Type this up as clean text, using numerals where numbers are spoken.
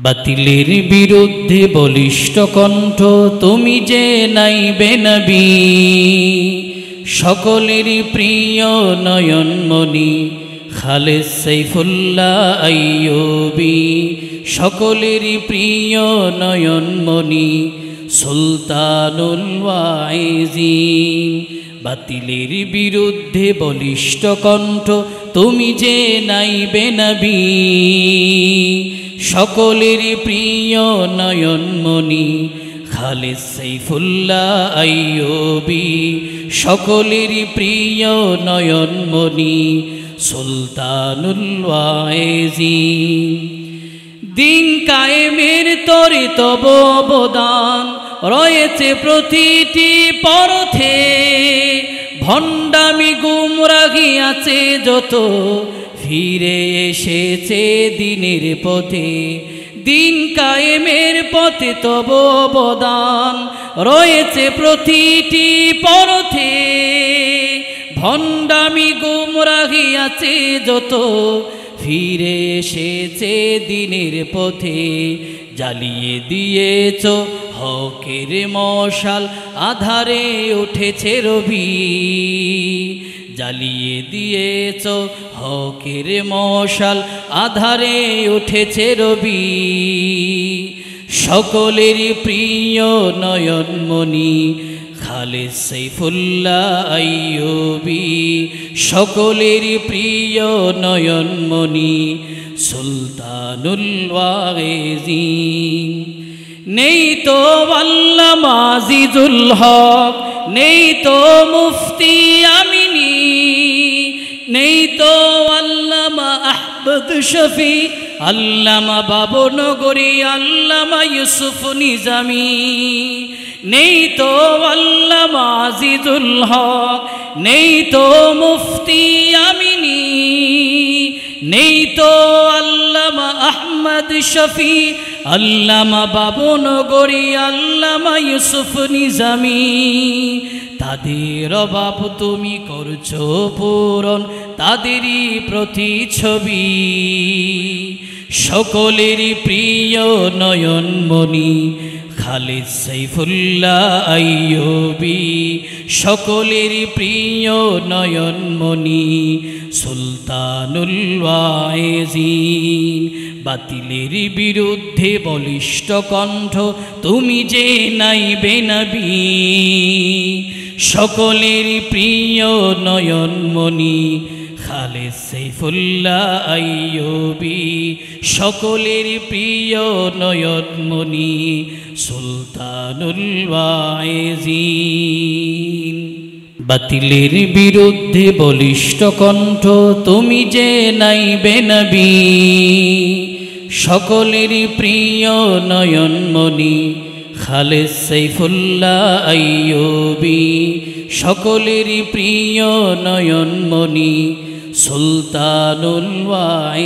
বাতিলের বিরুদ্ধে বলিষ্ঠ কণ্ঠ তুমি যে নাইবে নবী, সকলেরই প্রিয় নয়নমণি খালেদ সাইফুল্লাহ আইয়ুবী, সকলেরই প্রিয় নয়নমণি সুলতানুল ওয়াইজিন। বাতিলের বিরুদ্ধে বলিষ্ঠ কণ্ঠ তুমি যে নাইবে নবী, সকলেরই প্রিয় নয়নমণি খালেদ সাইফুল্লাহ আইয়ুবী, সকলেরই প্রিয় নয়নমণি সুলতানুল ওয়াইজিন। দিন কায়েমের তরে তব অবদান রয়েছে প্রতিটি পরথে, ভণ্ডামি গুমরাহি আছে যত ফিরে এসেছে দিনের পথে। দিন কায়েমের পথে তব অবদান রয়েছে প্রতিটি পরথে, ভণ্ডামি গুমরাহি আছে যত ফিরে এসেছে দিনের পথে। জ্বালিয়ে দিয়েছ হকের মশাল আধারে উঠেছে রবি, জ্বালিয়ে দিয়েছ হকের মশাল আধারে উঠেছে রবি। সকলেরই প্রিয় নয়নমণি খালেদ সাইফুল্লাহ আইয়ুবী, সকলেরই প্রিয় নয়নমণি সুলতানুল ওয়াইজিন। নেই তো আল্লামা আজিজুল হক, নেই তো মুফতি আমিনী, নেই তো আল্লামা আহমদ শফি, আল্লামা বাবনগরী, আল্লামা ইউসুফ নিজামী। নেই তো আল্লামা আজিজুল হক, নেই তো মুফতি আমিনী, নেই তো আল্লামা আহমদ শফি, আল্লামা বাবনগরী, আল্লামা ইউসুফ নিজামী। তাদের অভাব তুমি করছো পূরণ, তাদেরই প্রতিচ্ছবি। সকলেরই প্রিয় নয়নমণি খালেদ সাইফুল্লাহ আইয়ুবী, সকলেরই প্রিয় নয়নমণি সুলতানুল ওয়াইজিন। বাতিলের বিরুদ্ধে বলিষ্ঠ কণ্ঠ তুমি যে নাইবে নবী, সকলেরই প্রিয় নয়নমণি খালেদ সাইফুল্লাহ আইয়ুবী, সকলেরই প্রিয় নয়নমণি সুলতানুল ওয়াইজিন। বাতিলের বিরুদ্ধে বলিষ্ঠ কণ্ঠ তুমি যে নাইবে নবী, সকলেরই প্রিয় নয়নমণি খালেদ সাইফুল্লাহ আইয়ুবী, সকলেরই প্রিয় নয়নমণি সুলতানুল ওয়াইজিন।